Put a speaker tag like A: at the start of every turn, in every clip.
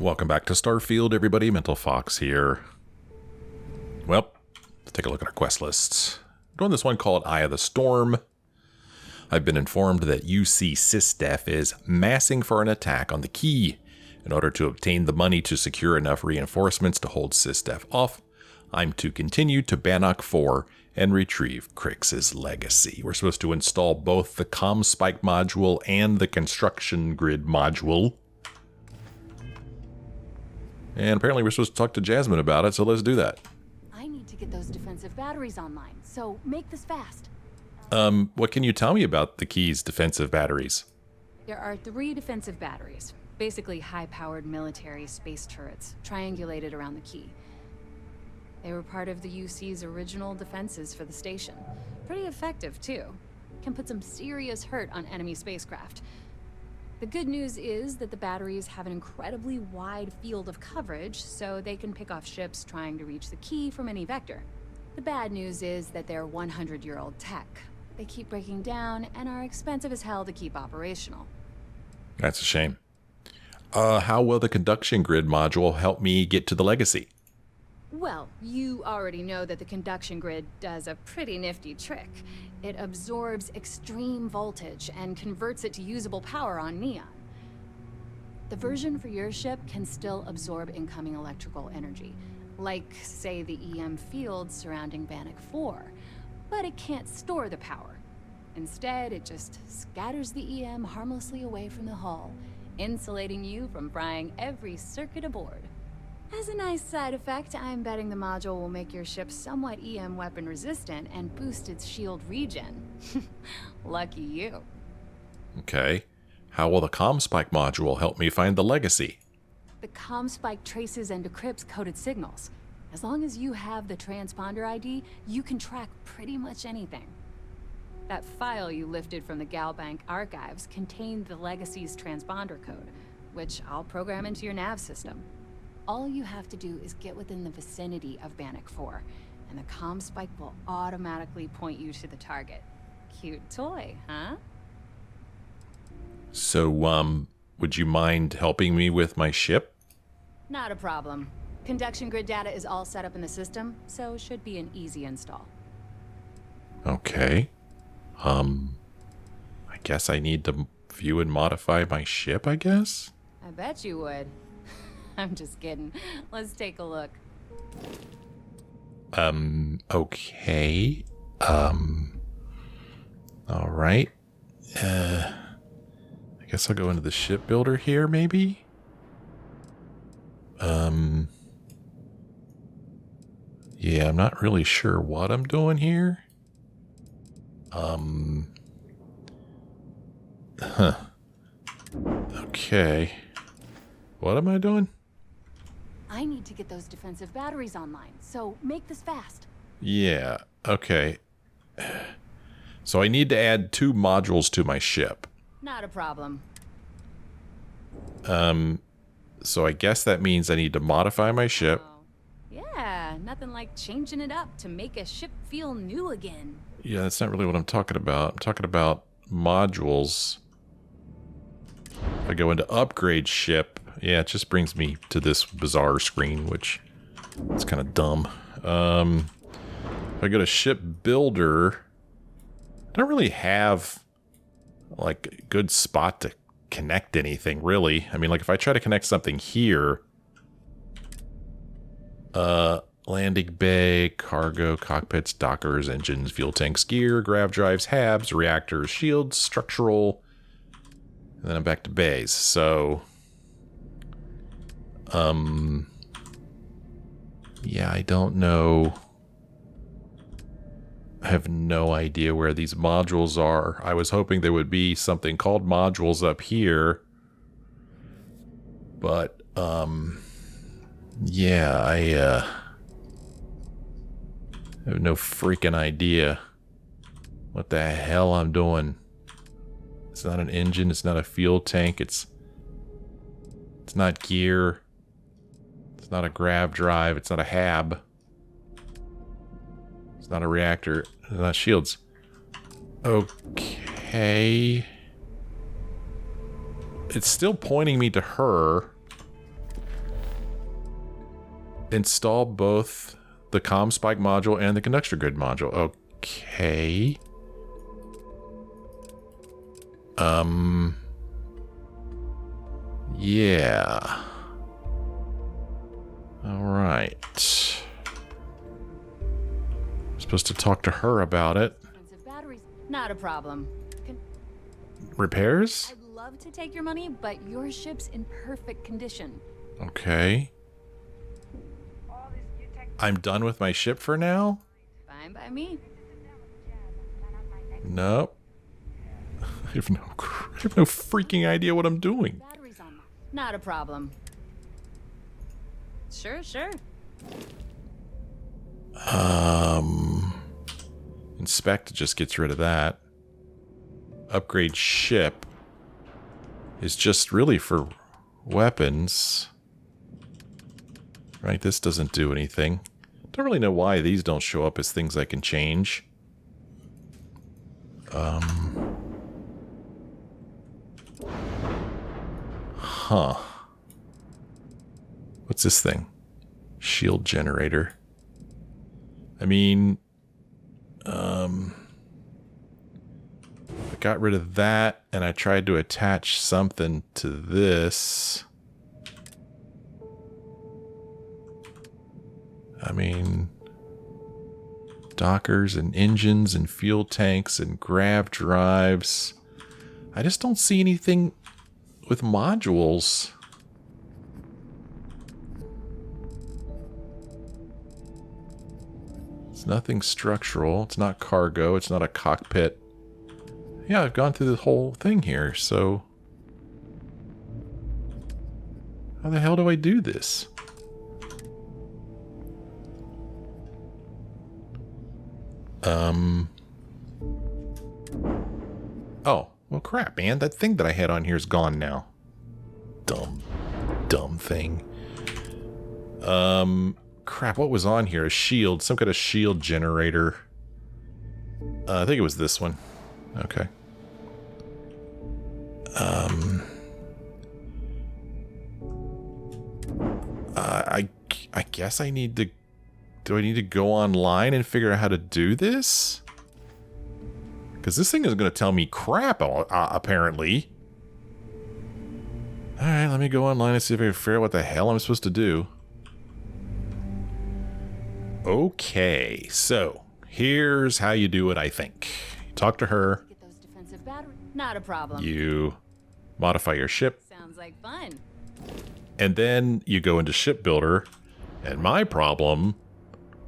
A: Welcome back to Starfield, everybody. Mental Fox here. Well, let's take a look at our quest lists. We're doing this one called Eye of the Storm. I've been informed that UC SysDef is massing for an attack on the key. In order to obtain the money to secure enough reinforcements to hold SysDef off, I'm to continue to Bannoc IV and retrieve Crix's legacy. We're supposed to install both the comm spike module and the construction grid module. And apparently we're supposed to talk to Jasmine about it, so let's do that.
B: I need to get those defensive batteries online, so make this fast.
A: What can you tell me about the key's defensive batteries?
B: There are 3 defensive batteries, basically high-powered military space turrets, triangulated around the key. They were part of the UC's original defenses for the station. Pretty effective, too. Can put some serious hurt on enemy spacecraft. The good news is that the batteries have an incredibly wide field of coverage, so they can pick off ships trying to reach the key from any vector. The bad news is that they're 100-year-old tech. They keep breaking down and are expensive as hell to keep operational.
A: That's a shame. How will the conduction grid module help me get to the legacy?
B: Well, you already know that the conduction grid does a pretty nifty trick. It absorbs extreme voltage and converts it to usable power on neon. The version for your ship can still absorb incoming electrical energy, like, say, the EM field surrounding Bannoc IV, but it can't store the power. Instead, it just scatters the EM harmlessly away from the hull, insulating you from frying every circuit aboard. As a nice side effect, I'm betting the module will make your ship somewhat EM weapon resistant and boost its shield regen. Lucky you.
A: Okay. How will the comm spike module help me find the legacy?
B: The comm spike traces and decrypts coded signals. As long as you have the transponder ID, you can track pretty much anything. That file you lifted from the Galbank archives contained the legacy's transponder code, which I'll program into your nav system. All you have to do is get within the vicinity of Bannoc IV, and the comm spike will automatically point you to the target. Cute toy, huh?
A: So, would you mind helping me with my ship?
B: Not a problem. Conduction grid data is all set up in the system, so should be an easy install.
A: Okay. I guess I need to view and modify my ship, I guess?
B: I bet you would. I'm just kidding. Let's take a look.
A: Okay. All right. I guess I'll go into the shipbuilder here, maybe? Yeah, I'm not really sure what I'm doing here. Okay. What am I doing?
B: I need to get those defensive batteries online, so make this fast.
A: Yeah, okay. So I need to add 2 modules to my ship.
B: Not a problem.
A: So I guess that means I need to modify my ship.
B: Oh. Yeah, nothing like changing it up to make a ship feel new again.
A: Yeah, that's not really what I'm talking about. I'm talking about modules. If I go into upgrade ship, yeah, it just brings me to this bizarre screen, which is kind of dumb. If I go to ship builder, I don't really have like a good spot to connect anything, really. I mean, like if I try to connect something here, landing bay, cargo, cockpits, dockers, engines, fuel tanks, gear, grav drives, habs, reactors, shields, structural, and then I'm back to bays. So, yeah, I don't know. I have no idea where these modules are. I was hoping there would be something called modules up here. But, yeah, I have no freaking idea what the hell I'm doing. It's not an engine, it's not a fuel tank, it's not gear, it's not a grav drive, it's not a hab. It's not a reactor. It's not shields. Okay. It's still pointing me to her. Install both the comm spike module and the conduction grid module. Okay. Yeah. All right. Supposed to talk to her about it.
B: Batteries, not a problem.
A: Repairs?
B: I'd love to take your money, but your ship's in perfect condition.
A: Okay. I'm done with my ship for now?
B: Fine by me.
A: Nope. I have no freaking idea what I'm doing.
B: Batteries on. Not a problem. Sure.
A: Inspect just gets rid of that. Upgrade ship is just really for weapons. Right, this doesn't do anything. Don't really know why these don't show up as things I can change. Huh. What's this thing? Shield generator. I mean, I got rid of that and I tried to attach something to this. I mean, dockers and engines and fuel tanks and grav drives. I just don't see anything with modules. It's nothing structural. It's not cargo. It's not a cockpit. Yeah, I've gone through the whole thing here, so how the hell do I do this? Oh, well crap, man. That thing that I had on here is gone now. Dumb thing. Crap, what was on here? A shield, some kind of shield generator. I think it was this one. Okay. I guess I need to... Do I need to go online and figure out how to do this? Because this thing is going to tell me crap, apparently. Alright, let me go online and see if I can figure out what the hell I'm supposed to do. Okay, so here's how you do it, I think. Talk to her.
B: Get those defensive batteries. Not a problem.
A: You modify your ship.
B: Sounds like fun.
A: And then you go into ship builder. And my problem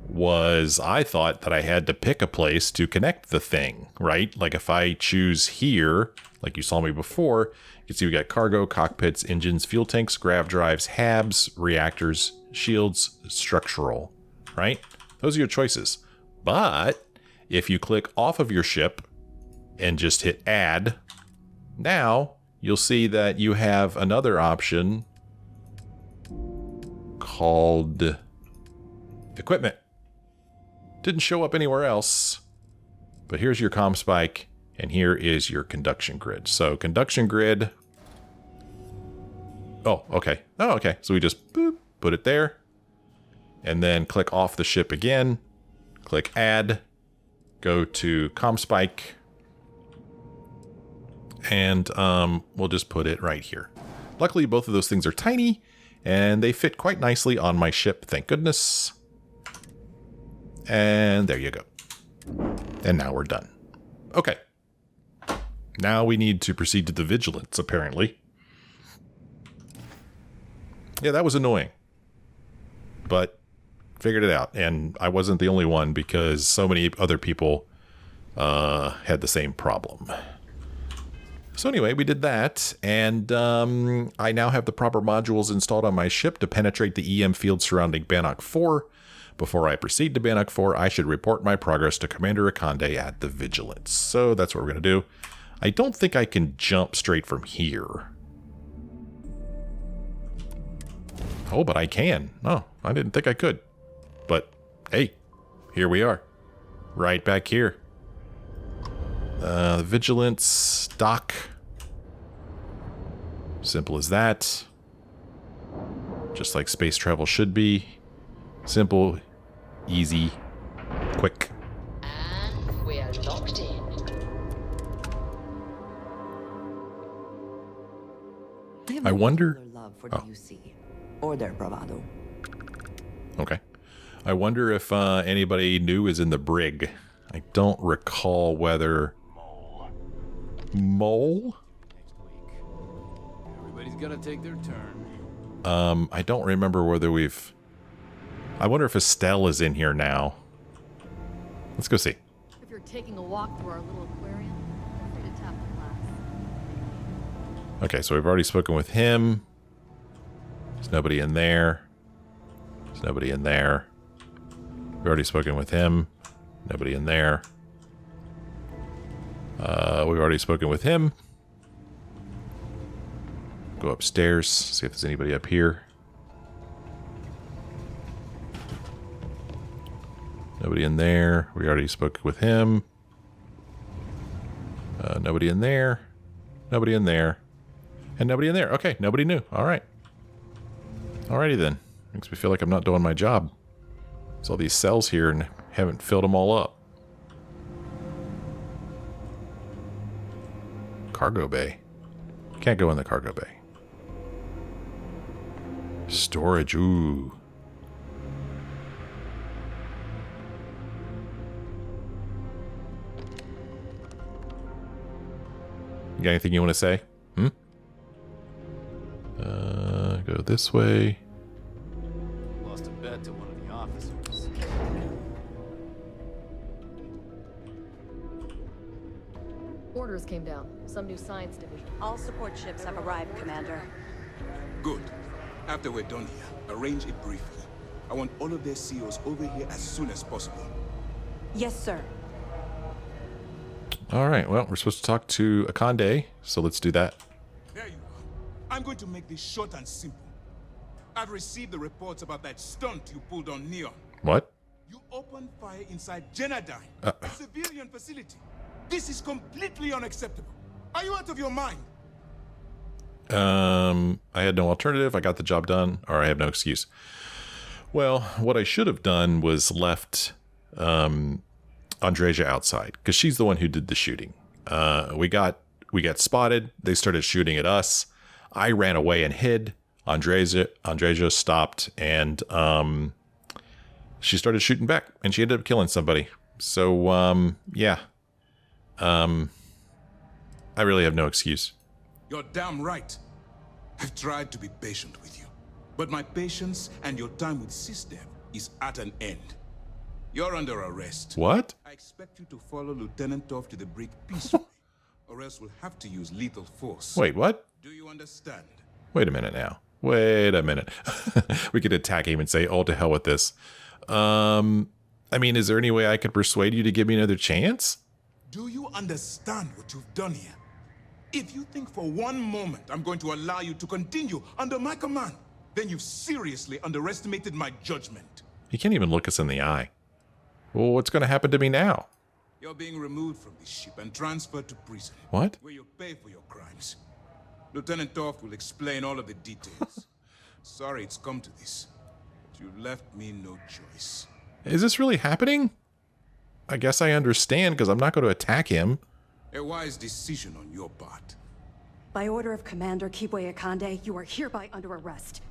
A: was I thought that I had to pick a place to connect the thing, right? Like if I choose here, like you saw me before, you can see we got cargo, cockpits, engines, fuel tanks, grav drives, habs, reactors, shields, structural, right? Those are your choices. But if you click off of your ship and just hit add, now you'll see that you have another option called equipment. Didn't show up anywhere else, but here's your comm spike and here is your conduction grid. So conduction grid. Oh, okay. So we just boop, put it there and then click off the ship again, click add, go to comm spike, and we'll just put it right here. Luckily, both of those things are tiny and they fit quite nicely on my ship, thank goodness. And there you go. And now we're done. Okay. Now we need to proceed to the Vigilance, apparently. Yeah, that was annoying. But figured it out. And I wasn't the only one because so many other people had the same problem. So anyway, we did that, and I now have the proper modules installed on my ship to penetrate the EM field surrounding Bannoc IV. Before I proceed to Bannoc IV, I should report my progress to Commander Akande at the Vigilance. So that's what we're going to do. I don't think I can jump straight from here. Oh, but I can. Oh, I didn't think I could. But, hey, here we are. Right back here. The Vigilance dock. Simple as that. Just like space travel should be. Simple, easy, quick.
C: And we're locked in.
A: I wonder.
D: Love for the UC or their bravado.
A: Okay. I wonder if anybody new is in the brig. I don't recall whether... Mole?
E: Everybody's gotta take their turn.
A: I don't remember whether we've... I wonder if Estelle is in here now. Let's go see.
B: If you're taking a walk through our little aquarium, feel free to tap the glass.
A: Okay, so we've already spoken with him. There's nobody in there. There's nobody in there. We've already spoken with him. Nobody in there. We've already spoken with him. Go upstairs, see if there's anybody up here. Nobody in there. We already spoke with him. Nobody in there. Nobody in there. And nobody in there. Okay, nobody new. All right. Alrighty then. Makes me feel like I'm not doing my job. There's all these cells here and haven't filled them all up. Cargo bay. Can't go in the cargo bay. Storage, ooh. You got anything you want to say? Go this way.
E: Lost a bet to one of the officers.
F: Orders came down. Some new science division.
D: All support ships have arrived, Commander.
G: Good. After we're done here, arrange a briefing. I want all of their CEOs over here as soon as possible.
D: Yes, sir.
A: All right, well, we're supposed to talk to Akande, so let's do that.
G: There you are. I'm going to make this short and simple. I've received the reports about that stunt you pulled on Neon.
A: What?
G: You opened fire inside Genadyne, a civilian facility. This is completely unacceptable. Are you out of your mind?
A: I had no alternative. I got the job done, or I have no excuse. Well, what I should have done was left Andreja outside, because she's the one who did the shooting. We got spotted. They started shooting at us. I ran away and hid. Andreja stopped, and she started shooting back, and she ended up killing somebody. So, yeah. I really have no excuse.
G: You're damn right. I've tried to be patient with you, but my patience and your time with SysDev is at an end. You're under arrest.
A: What?
G: I expect you to follow Lieutenant Toff to the brig peacefully, or else we'll have to use lethal force.
A: Wait, what?
G: Do you understand?
A: Wait a minute now. Wait a minute. We could attack him and say, oh, to hell with this. I mean, is there any way I could persuade you to give me another chance?
G: Do you understand what you've done here? If you think for one moment I'm going to allow you to continue under my command, then you've seriously underestimated my judgment.
A: He can't even look us in the eye. Well, what's going to happen to me now?
G: You're being removed from this ship and transferred to prison.
A: What?
G: Where you'll pay for your crimes. Lieutenant Toft will explain all of the details. Sorry it's come to this, but you left me no choice.
A: Is this really happening? I guess I understand, because I'm not going to attack him.
G: A wise decision on your part.
D: By order of Commander Kibwe Akande, you are hereby under arrest.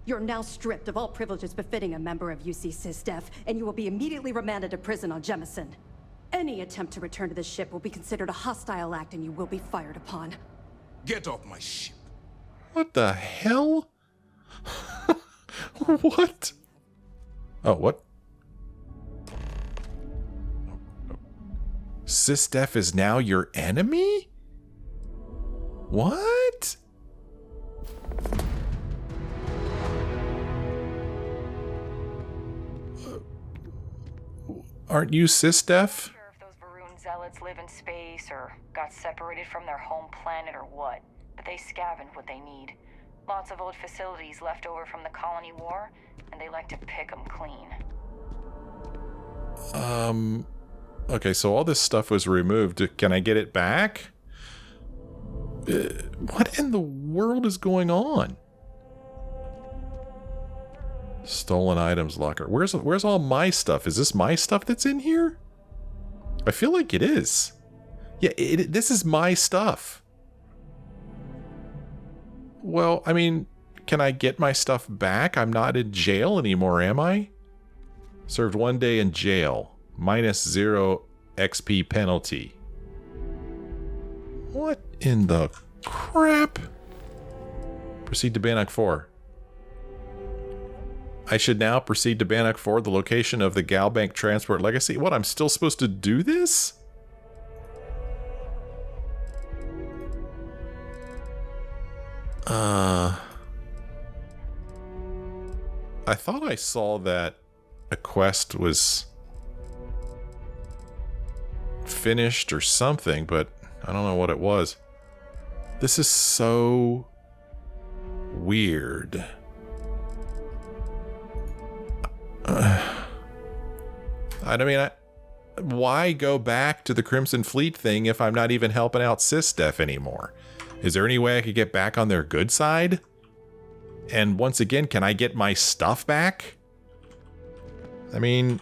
D: You're now stripped of all privileges befitting a member of UC SysDef, and you will be immediately remanded to prison on Jemison. Any attempt to return to the ship will be considered a hostile act and you will be fired upon.
G: Get off my ship.
A: What the hell? What? Oh, what? SysDef is now your enemy? What? Aren't you SysDef?
H: Sure if those Varun zealots live in space or got separated from their home planet or what, but they scavenge what they need. Lots of old facilities left over from the colony war, and they like to pick them clean.
A: Okay, so all this stuff was removed. Can I get it back? What in the world is going on? Stolen items locker. Where's all my stuff? Is this my stuff that's in here? I feel like it is. Yeah, this is my stuff. Well, I mean, can I get my stuff back? I'm not in jail anymore, am I? Served 1 day in jail. -0 XP penalty. What in the crap? Proceed to Bannoc IV. I should now proceed to Bannoc IV, the location of the Galbank Transport Legacy. What, I'm still supposed to do this? I thought I saw that a quest was finished or something, but I don't know what it was. This is so weird. I mean, why go back to the Crimson Fleet thing if I'm not even helping out SysDef anymore? Is there any way I could get back on their good side? And once again, can I get my stuff back? I mean...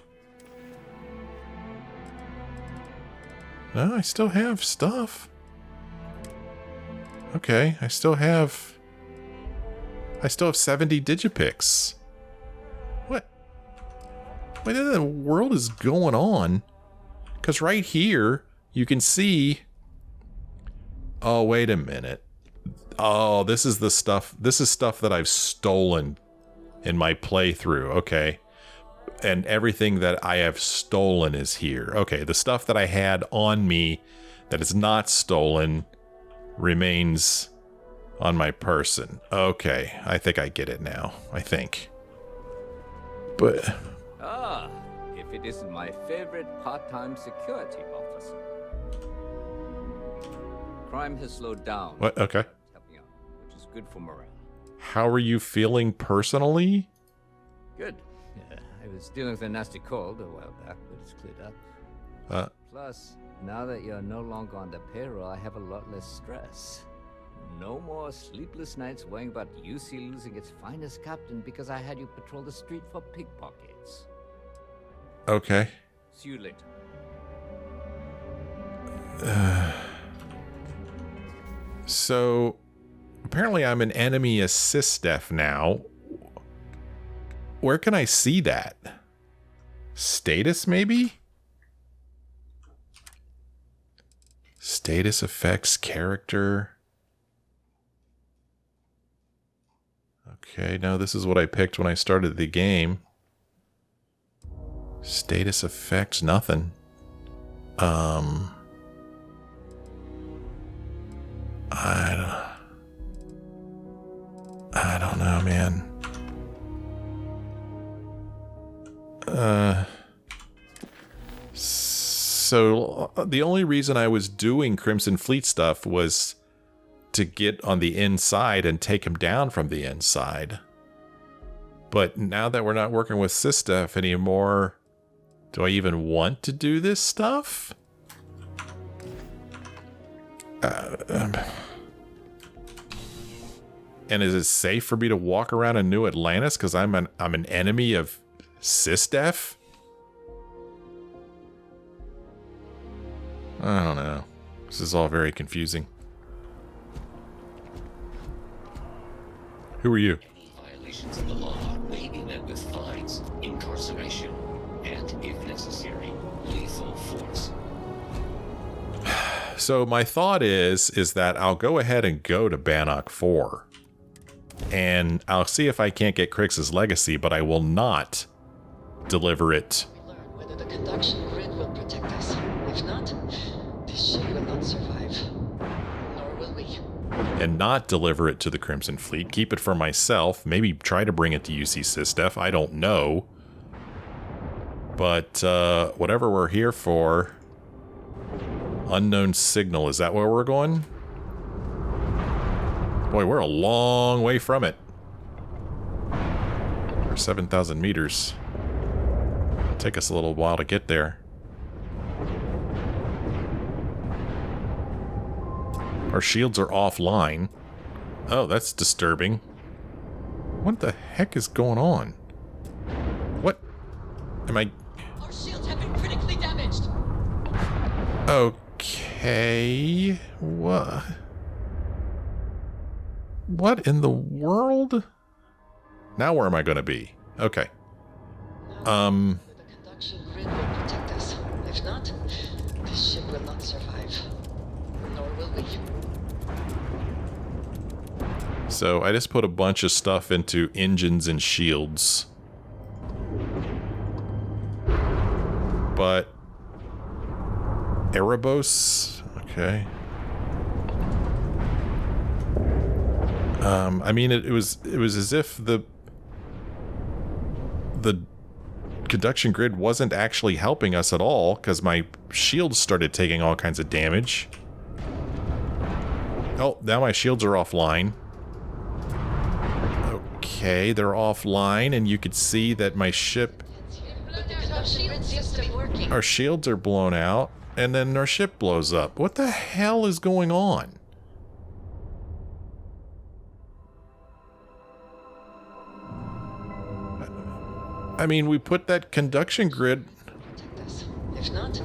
A: No, I still have stuff. Okay, I still have 70 Digipix. What in the world is going on? Because right here, you can see... Oh, wait a minute. Oh, this is the stuff. This is stuff that I've stolen in my playthrough. Okay. And everything that I have stolen is here. Okay, the stuff that I had on me that is not stolen remains on my person. Okay, I think I get it now. I think. But...
I: Ah, if it isn't my favorite part-time security officer. Crime has slowed down.
A: What? Okay.
I: Helping out, which is good for morale.
A: How are you feeling personally?
I: Good. I was dealing with a nasty cold a while back, but it's cleared up. Plus, now that you're no longer on the payroll, I have a lot less stress. No more sleepless nights worrying about UC losing its finest captain because I had you patrol the street for pickpockets.
A: Okay.
I: See you later.
A: So, apparently I'm an enemy of SysDef now. Where can I see that? Status, maybe? Status effects, character. Okay, now this is what I picked when I started the game. Status effects, nothing. I don't know, man. So the only reason I was doing Crimson Fleet stuff was to get on the inside and take him down from the inside. But now that we're not working with SysDef anymore, do I even want to do this stuff? And is it safe for me to walk around in New Atlantis because I'm an enemy of SysDef? I don't know. This is all very confusing. Who are you?
J: Any violations of the law may be met with fines, incarceration, and, if necessary, lethal force.
A: So my thought is that I'll go ahead and go to Bannoc IV. And I'll see if I can't get Crix's legacy, but I will not deliver it.
C: Learn whether the conduction grid will protect us. If not, this ship will not survive. Nor will we.
A: And not deliver it to the Crimson Fleet. Keep it for myself. Maybe try to bring it to UC SysDef. I don't know. But whatever we're here for... Unknown signal. Is that where we're going? Boy, we're a long way from it. We're 7,000 meters. It'll take us a little while to get there. Our shields are offline. Oh, that's disturbing. What the heck is going on? Am I...
C: Our shields have been critically damaged.
A: Okay... What in the world? Now where am I going to be? Okay.
C: The conduction grid will protect us. If not, this ship will not survive. Nor will we.
A: So I just put a bunch of stuff into engines and shields. But Erebos? Okay. I mean, it was as if the conduction grid wasn't actually helping us at all, because my shields started taking all kinds of damage. Oh, now my shields are offline. Okay, they're offline, and you could see that my ship... Our shields are blown out, and then our ship blows up. What the hell is going on? I mean, we put that conduction grid...
C: Protect us. If not,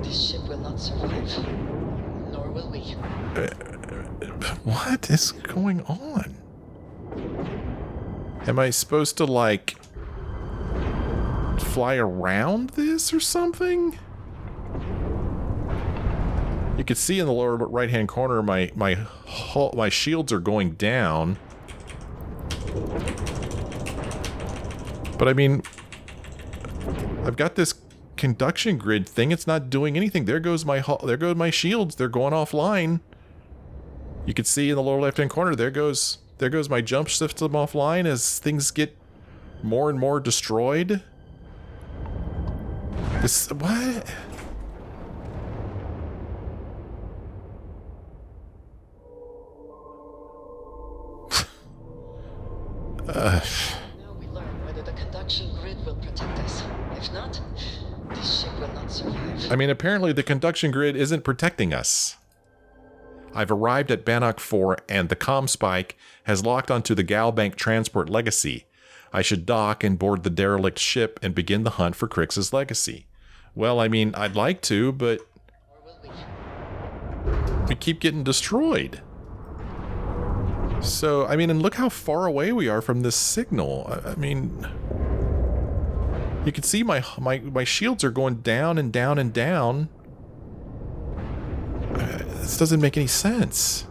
C: this ship will not survive. Nor will we.
A: What is going on? Am I supposed to, like, fly around this or something? You can see in the lower right-hand corner my shields are going down. But I mean, I've got this conduction grid thing. It's not doing anything. There goes my shields. They're going offline. You can see in the lower left-hand corner. There goes my jump system offline as things get more and more destroyed. This what?
C: Now we learn whether the conduction grid will protect us. If not, this ship will not survive.
A: I mean, apparently the conduction grid isn't protecting us. I've arrived at Bannoc IV, and the comm spike has locked onto the Galbank Transport Legacy. I should dock and board the derelict ship and begin the hunt for Crix's legacy. Well, I mean, I'd like to, but we keep getting destroyed. So, I mean, and look how far away we are from this signal. I mean, you can see my shields are going down and down and down. This doesn't make any sense.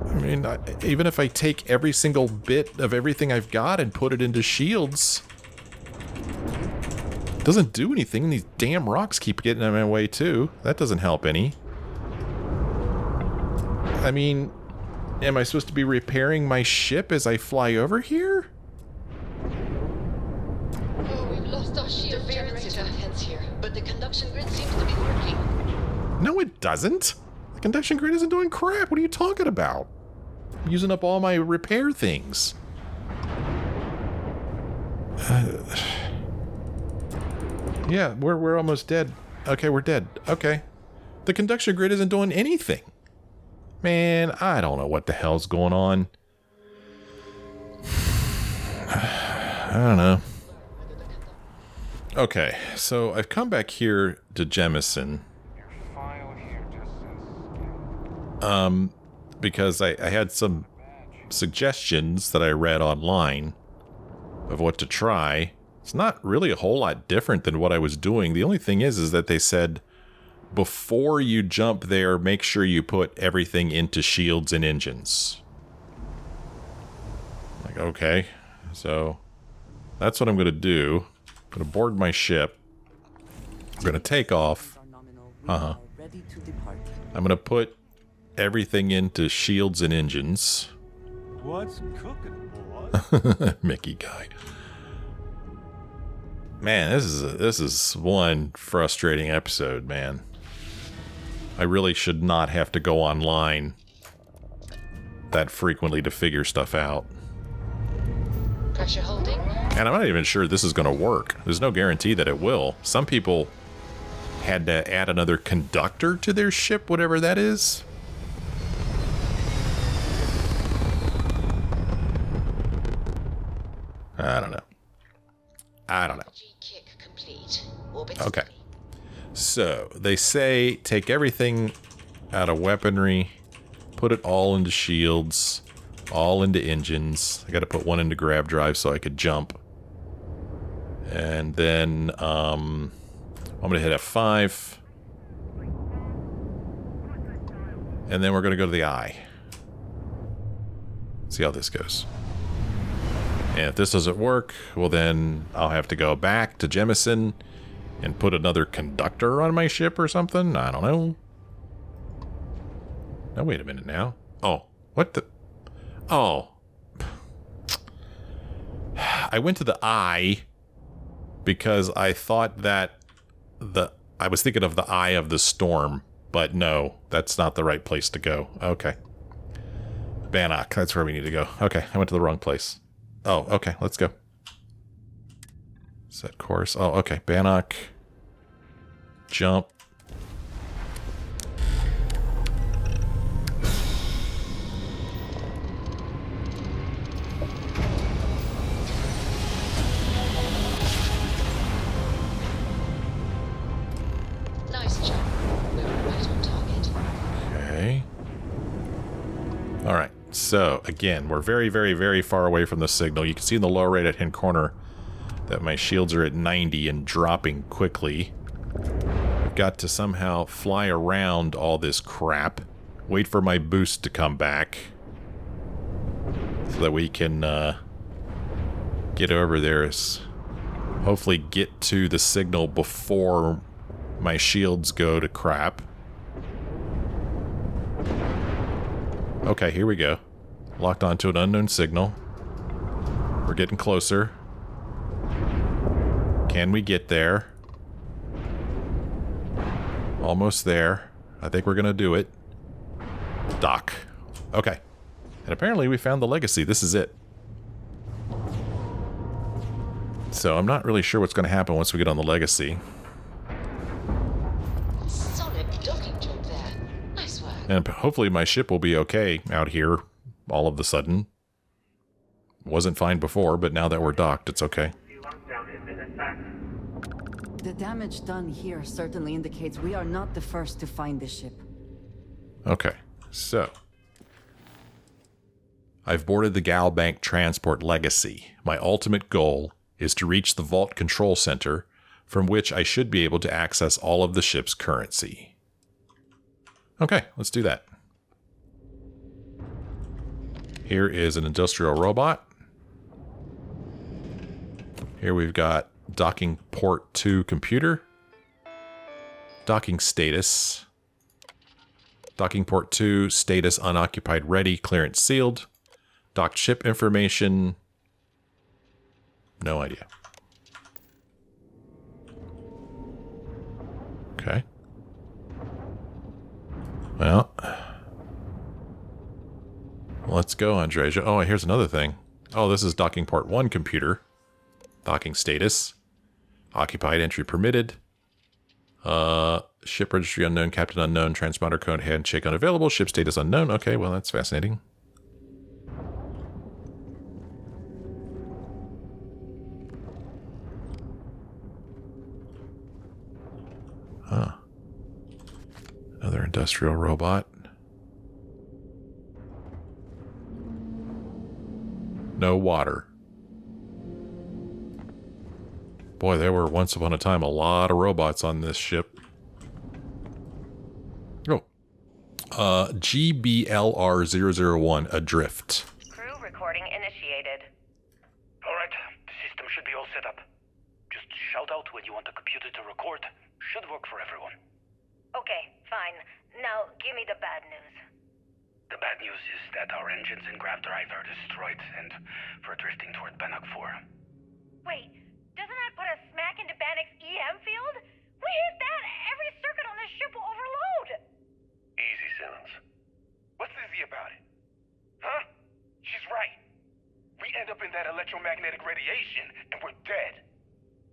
A: I mean, even if I take every single bit of everything I've got and put it into shields, it doesn't do anything. These damn rocks keep getting in my way too. That doesn't help any. I mean, am I supposed to be repairing my ship as I fly over here?
C: Oh, we've lost our shield generator. Is intense here, but the conduction grid seems to be working.
A: No, it doesn't. The conduction grid isn't doing crap. What are you talking about? I'm using up all my repair things. Yeah, we're almost dead. Okay, we're dead. Okay. The conduction grid isn't doing anything. Man, I don't know what the hell's going on. I don't know. Okay, so I've come back here to Jemison. Because I had some suggestions that I read online of what to try. It's not really a whole lot different than what I was doing. The only thing is that they said, before you jump there, make sure you put everything into shields and engines. Like, okay. So, that's what I'm going to do. I'm going to board my ship. I'm going to take off. I'm going to put everything into shields and engines.
E: What's cooking, boy?
A: Mickey guy. Man, this is one frustrating episode, man. I really should not have to go online that frequently to figure stuff out.
C: Pressure holding.
A: And I'm not even sure this is going to work. There's no guarantee that it will. Some people had to add another conductor to their ship, whatever that is. I don't know. Okay. So, they say take everything out of weaponry, put it all into shields, all into engines. I got to put one into grab drive so I could jump. And then, I'm going to hit F5. And then we're going to go to the eye. See how this goes. And if this doesn't work, well then I'll have to go back to Jemison and put another conductor on my ship or something. I don't know. Now wait a minute now. Oh, what the? Oh. I went to the eye because I thought that I was thinking of the eye of the storm, but no, that's not the right place to go. Okay. Bannoc, that's where we need to go. Okay, I went to the wrong place. Oh, okay, let's go. Set course. Oh, okay, Bannoc. Jump.
C: Nice job. We were right on target.
A: Okay. All right. So, again, we're very, very, very far away from the signal. You can see in the lower right-hand corner that my shields are at 90 and dropping quickly. I've got to somehow fly around all this crap, wait for my boost to come back, so that we can get over there. Hopefully get to the signal before my shields go to crap. Okay, here we go. Locked onto an unknown signal. We're getting closer. Can we get there? Almost there. I think we're gonna do it. Dock. Okay. And apparently we found the legacy. This is it. So I'm not really sure what's gonna happen once we get on the legacy.
C: Solid docking job there. Nice work.
A: And hopefully my ship will be okay out here all of a sudden. Wasn't fine before, but now that we're docked, it's okay.
K: The damage done here certainly indicates we are not the first to find this ship.
A: Okay, so I've boarded the Galbank Transport Legacy. My ultimate goal is to reach the Vault Control Center, from which I should be able to access all of the ship's currency. Okay, let's do that. Here is an industrial robot. Here we've got docking port 2 computer. Docking status. Docking port 2 status unoccupied ready, clearance sealed. Docked ship information. No idea. Okay. Well, let's go, Andreja. Oh, here's another thing. Oh, this is docking port 1 computer. Docking status. Occupied entry permitted. Ship registry unknown, captain unknown, transponder code handshake unavailable, ship status unknown. Okay, well, that's fascinating. Huh. Another industrial robot. No water. Boy, there were once upon a time a lot of robots on this ship. Oh. GBLR001, adrift.
L: Crew recording initiated.
M: Alright, the system should be all set up. Just shout out when you want the computer to record. Should work for everyone.
L: Okay, fine. Now, give me the bad news.
M: The bad news is that our engines and grav drive are destroyed, and we're drifting toward Bannoc IV.
L: Wait, doesn't that put us smack into Bannoc's EM field? We hit that, every circuit on this ship will overload!
M: Easy, Simmons. What's easy about it? Huh? She's right. We end up in that electromagnetic radiation, and we're dead.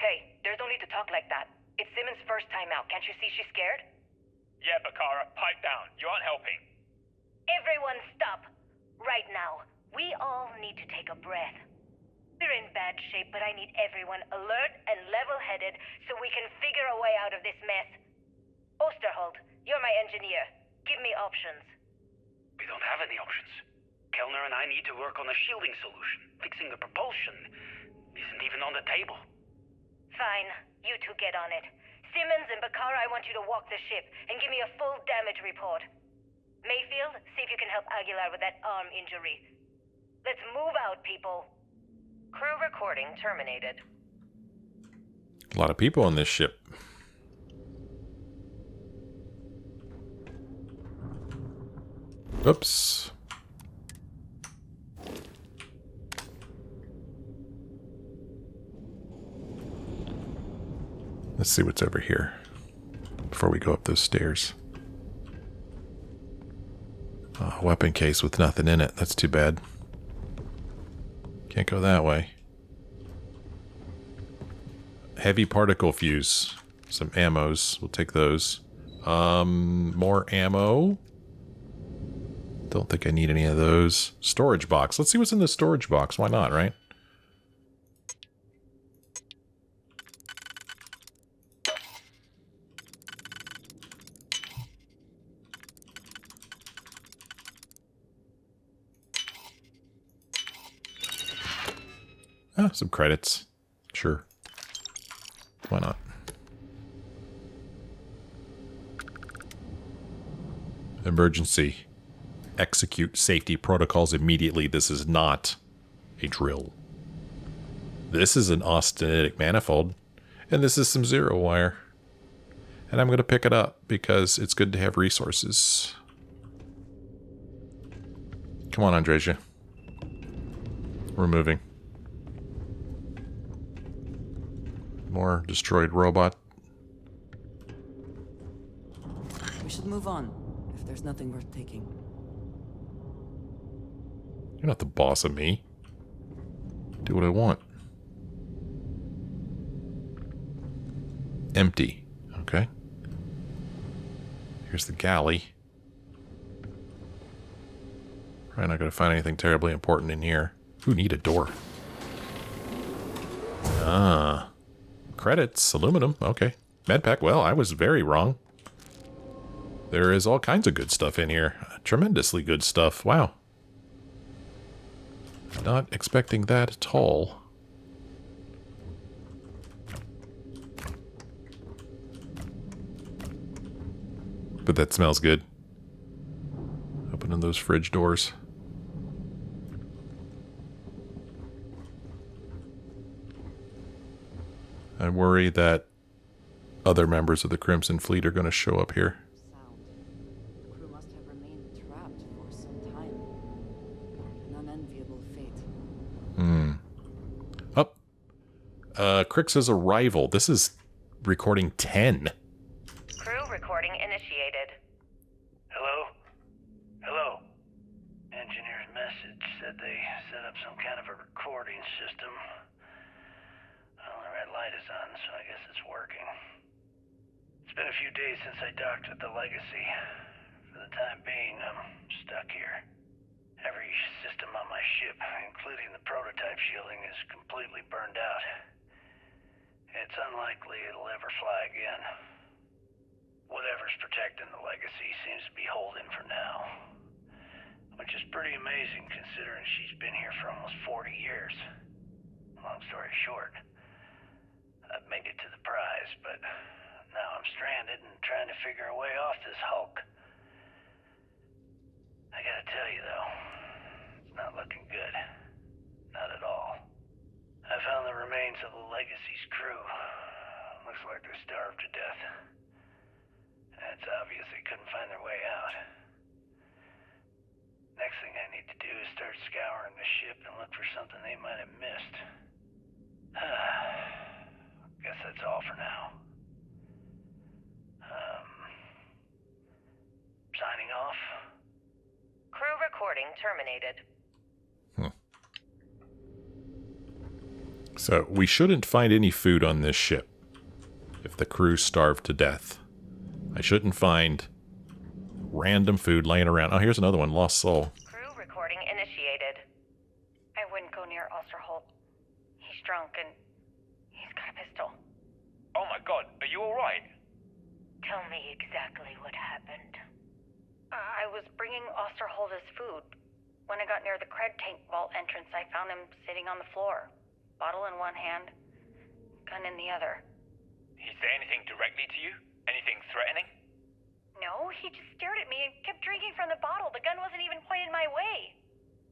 L: Hey, there's no need to talk like that. It's Simmons' first time out. Can't you see she's scared?
M: Yeah, Bakara, pipe down. You aren't helping.
L: Everyone stop. Right now, we all need to take a breath. We're in bad that shape, but I need everyone alert and level-headed so we can figure a way out of this mess. Osterholt, you're my engineer. Give me options.
N: We don't have any options. Kellner and I need to work on a shielding solution. Fixing the propulsion isn't even on the table.
L: Fine. You two get on it. Simmons and Bakara, I want you to walk the ship and give me a full damage report. Mayfield, see if you can help Aguilar with that arm injury. Let's move out, people.
H: Crew recording terminated.
A: A lot of people on this ship. Oops. Let's see what's over here before we go up those stairs. Oh, weapon case with nothing in it. That's too bad. Can't go that way. Heavy particle fuse. Some ammos. We'll take those. More ammo. Don't think I need any of those. Storage box. Let's see what's in the storage box. Why not, right? Ah, some credits. Sure. Why not? Emergency. Execute safety protocols immediately. This is not a drill. This is an austenitic manifold. And this is some zero wire. And I'm going to pick it up because it's good to have resources. Come on, Andreja. We're moving. More destroyed robot.
K: We should move on, if there's nothing worth taking.
A: You're not the boss of me. Do what I want. Empty. Okay. Here's the galley. Probably not going to find anything terribly important in here. Who need a door? Ah. Credits. Aluminum. Okay. Medpack. Well, I was very wrong. There is all kinds of good stuff in here. Tremendously good stuff. Wow. Not expecting that at all. But that smells good. Opening those fridge doors. I worry that other members of the Crimson Fleet are going to show up here.
K: The crew must have remained trapped for some time. An unenviable fate.
A: Crix's arrival. This is recording 10.
H: Crew recording initiated.
N: Hello? Hello? Engineer's message said they set up some kind of a recording system. Well, the red light is on, so I guess it's working. It's been a few days since I docked with the Legacy. For the time being, I'm stuck here. Every system on my ship, including the prototype shielding, is completely burned out. It's unlikely it'll ever fly again. Whatever's protecting the Legacy seems to be holding for now. Which is pretty amazing considering she's been here for almost 40 years. Long story short, I've made it to the prize, but now I'm stranded and trying to figure a way off this hulk. I gotta tell you though, it's not looking good. Not at all. I found the remains of the Legacy's crew. Looks like they're starved to death. And it's obvious they couldn't find their way out. Next thing I need to do is start scouring the ship and look for something they might have missed. Guess that's all for now. Signing off.
H: Crew recording terminated.
A: So we shouldn't find any food on this ship if the crew starved to death. I shouldn't find random food laying around. Oh, here's another one. Lost soul.
H: Crew recording initiated.
L: I wouldn't go near Osterholt. He's drunk and he's got a pistol.
O: Oh my god, are you alright?
L: Tell me exactly what happened. I was bringing Osterholder's food. When I got near the cred tank vault entrance, I found him sitting on the floor. Bottle in one hand, gun in the other.
O: He say anything directly to you? Anything threatening?
L: No, he just stared at me and kept drinking from the bottle. The gun wasn't even pointed my way.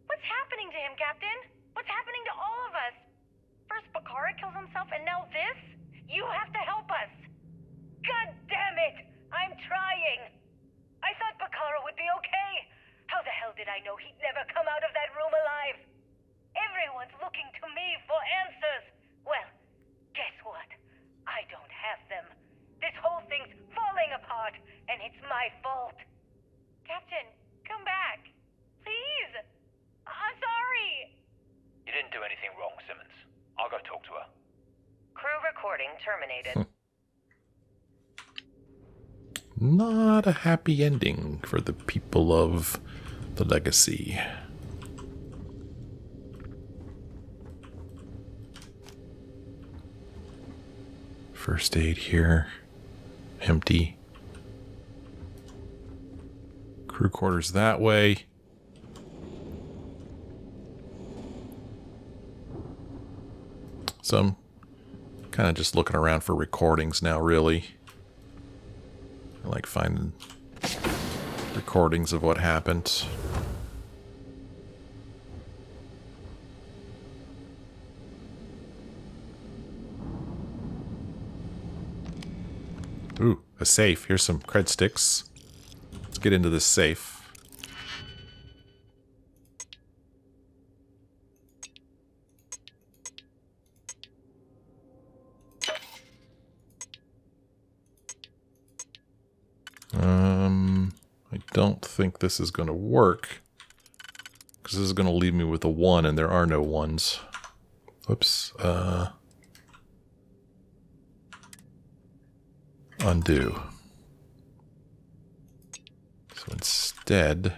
L: What's happening to him, Captain? What's happening to all of us? First Bakara kills himself and now this? You have to help us! God damn it! I'm trying! I thought Bakara would be okay! How the hell did I know he'd never come out of that room alive? Everyone's looking to me for answers! Well, guess what? I don't have them. This whole thing's falling apart, and it's my fault. Captain, come back. Please! I'm sorry!
O: You didn't do anything wrong, Simmons. I'll go talk to her.
L: Crew recording terminated.
A: Not a happy ending for the people of the Legacy. First aid here. Empty. Crew quarters that way. So I'm kind of just looking around for recordings now, really. I like finding recordings of what happened. Ooh, a safe. Here's some cred sticks. Let's get into this safe. I don't think this is going to work, because this is going to leave me with a 1, and there are no 1s. Whoops. Undo. So instead,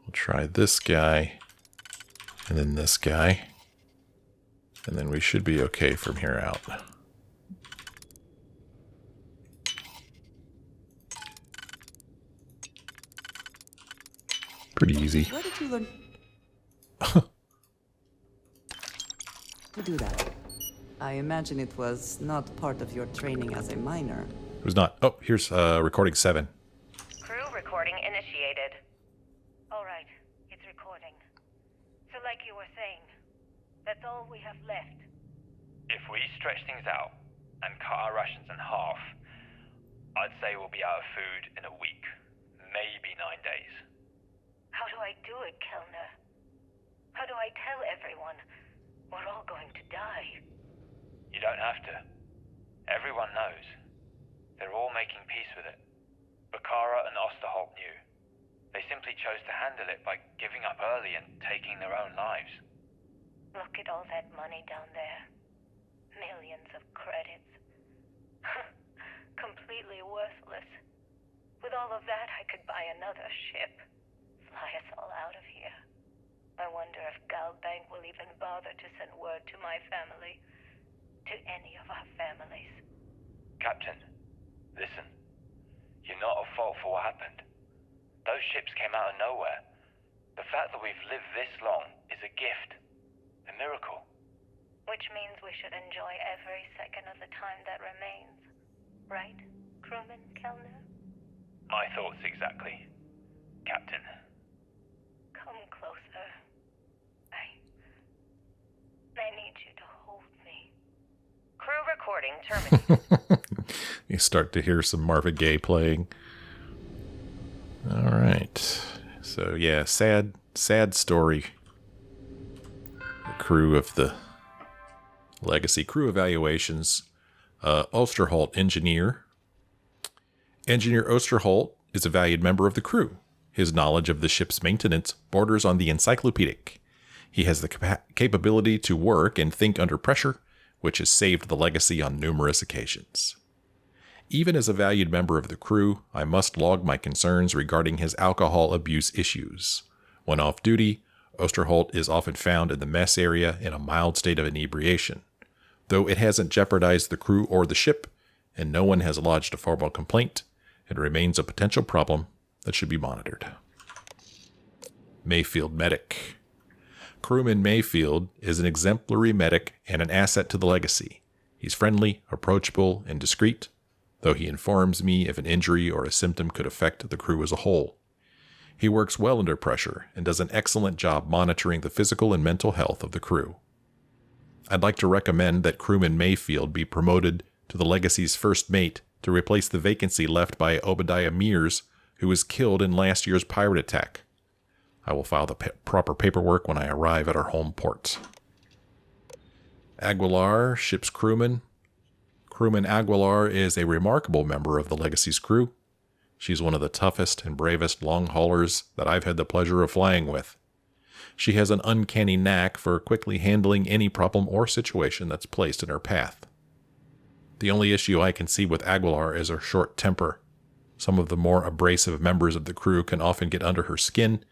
A: we'll try this guy, and then this guy, and then we should be okay from here out. Pretty easy.
K: Where did you learn to do that? I imagine it was not part of your training as a miner.
A: It was not. Oh, here's recording 7.
L: Crew recording initiated. All right, it's recording. So like you were saying, that's all we have left.
O: If we stretch things out and cut our rations in half, I'd say we'll be out of food in a week, maybe 9 days.
L: How do I do it, Kellner? How do I tell everyone we're all going to die?
O: You don't have to. Everyone knows. They're all making peace with it. Bakara and Osterholt knew. They simply chose to handle it by giving up early and taking their own lives.
L: Look at all that money down there. Millions of credits. Completely worthless. With all of that, I could buy another ship. Fly us all out of here. I wonder if Galbank will even bother to send word to my family. To any of our families.
O: Captain, listen. You're not at fault for what happened. Those ships came out of nowhere. The fact that we've lived this long is a gift. A miracle.
L: Which means we should enjoy every second of the time that remains. Right, crewman Kellner?
O: My thoughts exactly, Captain.
L: Come closer. I need you to hold me. Crew recording terminated.
A: You start to hear some Marvin Gaye playing. All right. So yeah, sad story. The crew of the Legacy. Crew evaluations. Osterholt, engineer. Engineer Osterholt is a valued member of the crew. His knowledge of the ship's maintenance borders on the encyclopedic. He has the capability to work and think under pressure, which has saved the Legacy on numerous occasions. Even as a valued member of the crew, I must log my concerns regarding his alcohol abuse issues. When off duty, Osterholt is often found in the mess area in a mild state of inebriation. Though it hasn't jeopardized the crew or the ship, and no one has lodged a formal complaint, it remains a potential problem that should be monitored. Mayfield Medic. Crewman Mayfield is an exemplary medic and an asset to the Legacy. He's friendly, approachable, and discreet, though he informs me if an injury or a symptom could affect the crew as a whole. He works well under pressure and does an excellent job monitoring the physical and mental health of the crew. I'd like to recommend that Crewman Mayfield be promoted to the Legacy's first mate to replace the vacancy left by Obadiah Mears, who was killed in last year's pirate attack. I will file the proper paperwork when I arrive at our home port. Aguilar, ship's crewman. Crewman Aguilar is a remarkable member of the Legacy's crew. She's one of the toughest and bravest long haulers that I've had the pleasure of flying with. She has an uncanny knack for quickly handling any problem or situation that's placed in her path. The only issue I can see with Aguilar is her short temper. Some of the more abrasive members of the crew can often get under her skin,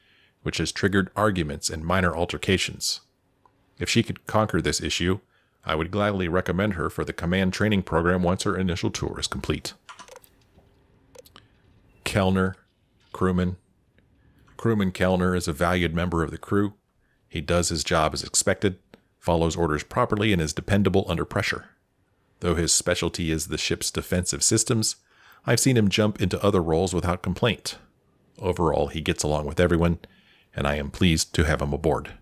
A: which has triggered arguments and minor altercations. If she could conquer this issue, I would gladly recommend her for the command training program once her initial tour is complete. Kellner, crewman. Crewman Kellner is a valued member of the crew. He does his job as expected, follows orders properly, and is dependable under pressure. Though his specialty is the ship's defensive systems, I've seen him jump into other roles without complaint. Overall, he gets along with everyone, and I am pleased to have him aboard.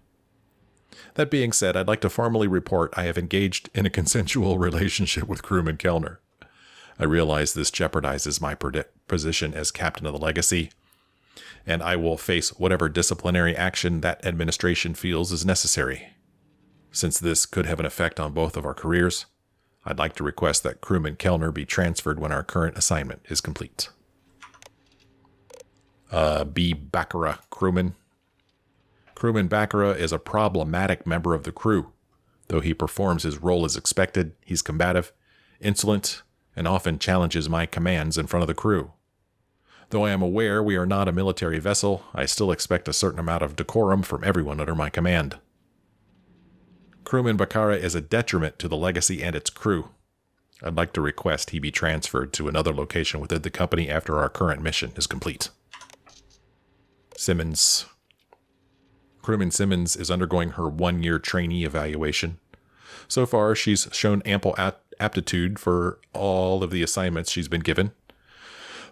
A: That being said, I'd like to formally report I have engaged in a consensual relationship with Crewman Kellner. I realize this jeopardizes my position as captain of the Legacy, and I will face whatever disciplinary action that administration feels is necessary. Since this could have an effect on both of our careers, I'd like to request that Crewman Kellner be transferred when our current assignment is complete. B. Baccarat, crewman. Crewman Baccarat is a problematic member of the crew. Though he performs his role as expected, he's combative, insolent, and often challenges my commands in front of the crew. Though I am aware we are not a military vessel, I still expect a certain amount of decorum from everyone under my command. Crewman Baccarat is a detriment to the Legacy and its crew. I'd like to request he be transferred to another location within the company after our current mission is complete. Simmons. Crewman Simmons is undergoing her 1-year trainee evaluation. So far, she's shown ample aptitude for all of the assignments she's been given.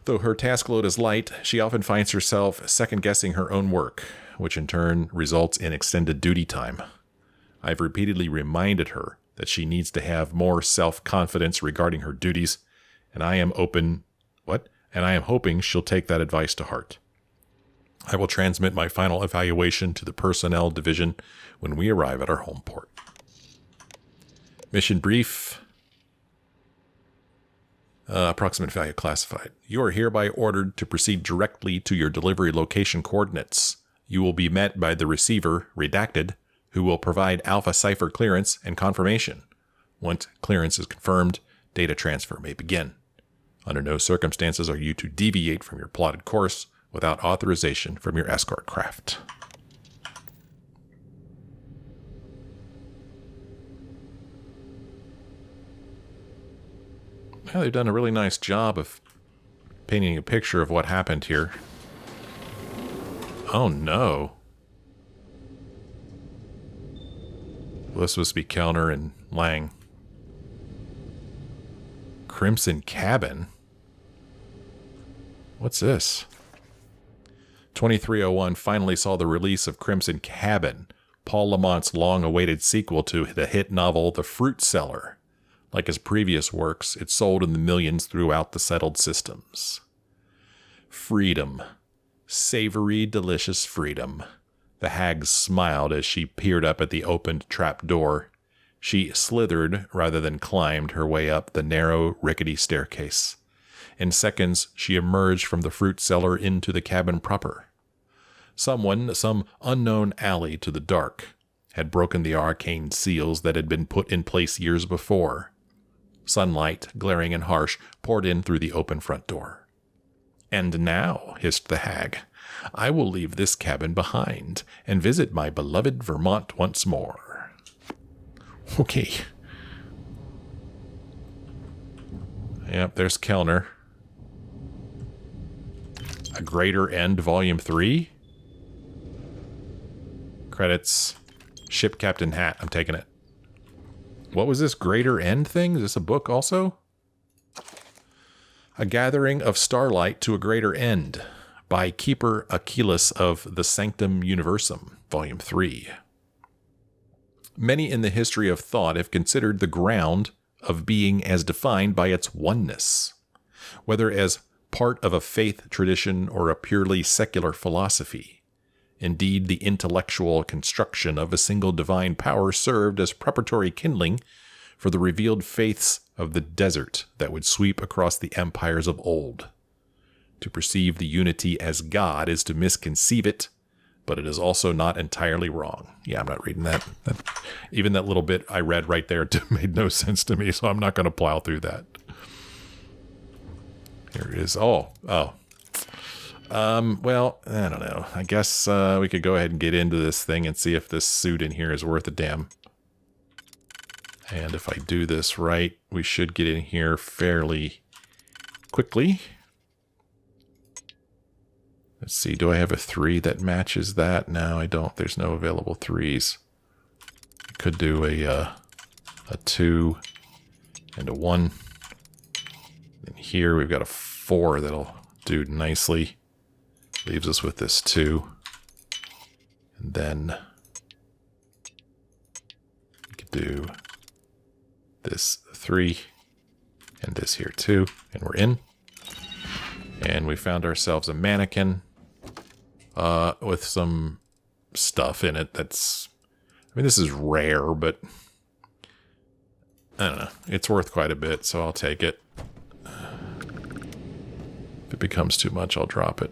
A: Though her task load is light, she often finds herself second-guessing her own work, which in turn results in extended duty time. I've repeatedly reminded her that she needs to have more self-confidence regarding her duties, and I am hoping she'll take that advice to heart. I will transmit my final evaluation to the Personnel Division when we arrive at our home port. Mission brief. Approximate value classified. You are hereby ordered to proceed directly to your delivery location coordinates. You will be met by the receiver, redacted, who will provide Alpha Cipher clearance and confirmation. Once clearance is confirmed, data transfer may begin. Under no circumstances are you to deviate from your plotted course without authorization from your escort craft. Yeah, they've done a really nice job of painting a picture of what happened here. Oh no. Well, this was supposed to be Kellner and Lang. Crimson Cabin? What's this? 2301 finally saw the release of Crimson Cabin, Paul Lamont's long-awaited sequel to the hit novel The Fruit Cellar. Like his previous works, it sold in the millions throughout the settled systems. Freedom. Savory, delicious freedom. The hag smiled as she peered up at the opened trap door. She slithered rather than climbed her way up the narrow, rickety staircase. In seconds, she emerged from the fruit cellar into the cabin proper. Someone, some unknown alley to the dark, had broken the arcane seals that had been put in place years before. Sunlight, glaring and harsh, poured in through the open front door. "And now," hissed the hag, I will leave this cabin behind and visit my beloved Vermont once more. Okay. Yep, there's Kellner. A Greater End, Volume 3. Credits. Ship Captain Hat. I'm taking it. What was this Greater End thing? Is this a book also? A Gathering of Starlight to a Greater End by Keeper Achilles of the Sanctum Universum, Volume 3. Many in the history of thought have considered the ground of being as defined by its oneness, whether as part of a faith tradition or a purely secular philosophy. Indeed, the intellectual construction of a single divine power served as preparatory kindling for the revealed faiths of the desert that would sweep across the empires of old. To perceive the unity as God is to misconceive it, but it is also not entirely wrong. Yeah, I'm not reading that. Even that little bit I read right there made no sense to me, so I'm not going to plow through that. Here it is. Well, I don't know. I guess we could go ahead and get into this thing and see if this suit in here is worth a damn. And if I do this right, we should get in here fairly quickly. Let's see, do I have a 3 that matches that? No, I don't. There's no available 3s. I could do a 2 and a 1. And here we've got a 4 that'll do nicely. Leaves us with this 2. And then we could do this 3 and this here 2. And we're in. And we found ourselves a mannequin with some stuff in it that's... I mean, this is rare, but I don't know. It's worth quite a bit, so I'll take it. If it becomes too much, I'll drop it.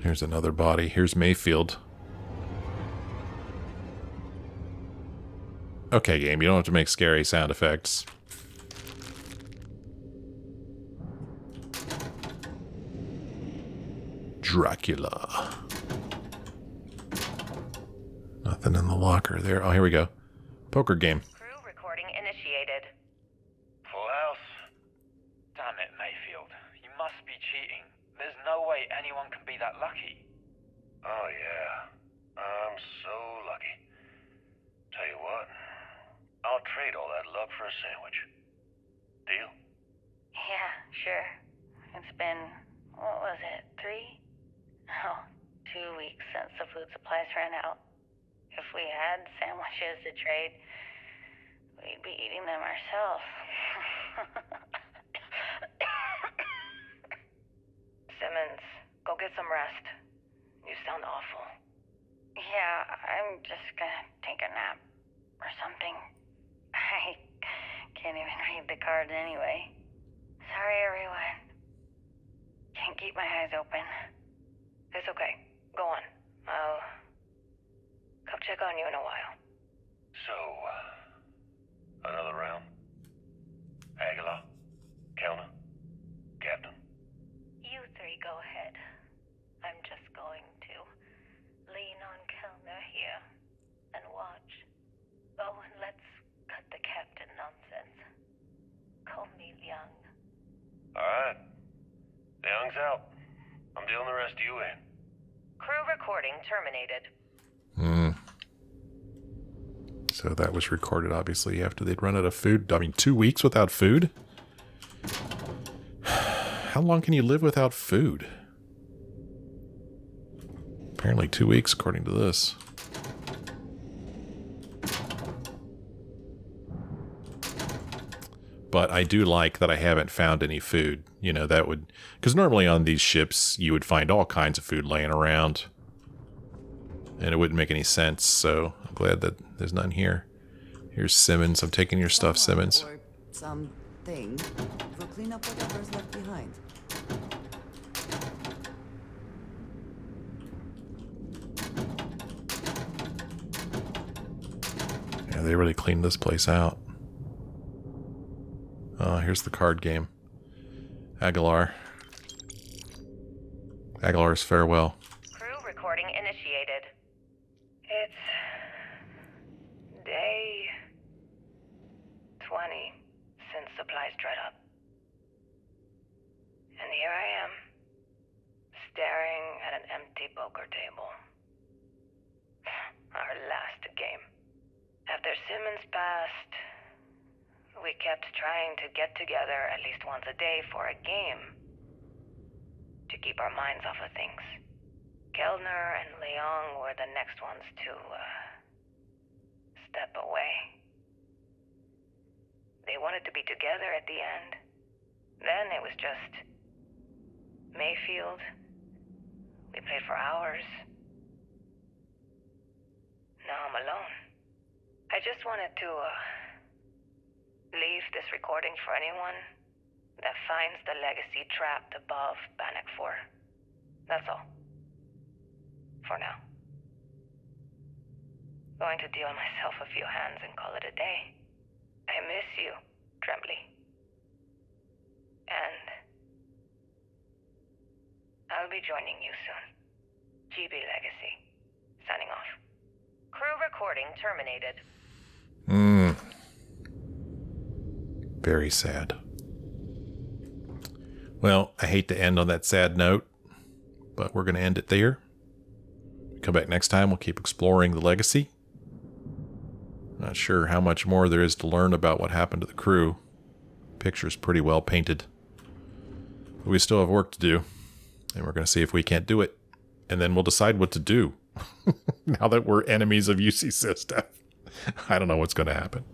A: Here's another body. Here's Mayfield. Okay, game, you don't have to make scary sound effects. Dracula. Nothing in the locker there. Oh, here we go. Poker game.
L: Crew recording initiated.
M: Full house.
O: Damn it, Mayfield. You must be cheating. There's no way anyone can be that lucky.
M: Oh, yeah. I'm so lucky. Tell you what, I'll trade all that luck for a sandwich. Deal?
L: Yeah, sure. It's been, what was it, 3? Oh, 2 weeks since the food supplies ran out. If we had sandwiches to trade, we'd be eating them ourselves. Simmons, go get some rest. You sound awful. Yeah, I'm just gonna take a nap or something. I can't even read the cards anyway. Sorry, everyone. Can't keep my eyes open. It's okay. Go on. I'll come check on you in a while.
M: So, another round? Aguilar? Kellner? Captain?
L: You 3 go ahead. I'm just going to lean on Kellner here and watch. Oh, and let's cut the captain nonsense. Call me Young.
M: Alright. Young's out. I'm dealing the rest of you in.
L: Crew recording terminated.
A: So that was recorded, obviously, after they'd run out of food. I mean, 2 weeks without food? How long can you live without food? Apparently 2 weeks, according to this. But I do like that I haven't found any food. You know, that would... Because normally on these ships, you would find all kinds of food laying around. And it wouldn't make any sense, so I'm glad that there's none here. Here's Simmons. I'm taking your stuff, Simmons.
K: Or something will clean up whatever's left behind.
A: Yeah, they really cleaned this place out. Here's the card game. Aguilar. Aguilar's farewell.
L: Crew recording initiated. It's day 20 since supplies dried up. And here I am, staring at an empty poker table. Our last game. After Simmons passed, we kept trying to get together at least once a day for a game. To keep our minds off of things. Kellner and Leong were the next ones to, step away. They wanted to be together at the end. Then it was just Mayfield. We played for hours. Now I'm alone. I just wanted to, leave this recording for anyone that finds the legacy trapped above Bannoc IV. That's all. For now. Going to deal myself a few hands and call it a day. I miss you, Trembly. And I'll be joining you soon. GB Legacy. Signing off. Crew recording terminated.
A: Very sad. Well, I hate to end on that sad note, but we're going to end it there. Come back next time. We'll keep exploring the legacy. Not sure how much more there is to learn about what happened to the crew. Picture's pretty well painted. But we still have work to do, and we're going to see if we can't do it. And then we'll decide what to do. Now that we're enemies of UC System. I don't know what's going to happen.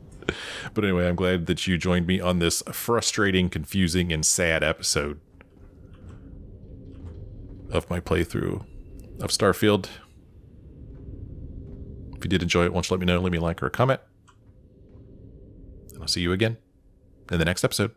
A: But anyway, I'm glad that you joined me on this frustrating, confusing, and sad episode of my playthrough of Starfield. If you did enjoy it, why don't you let me know, leave me a like or a comment. And I'll see you again in the next episode.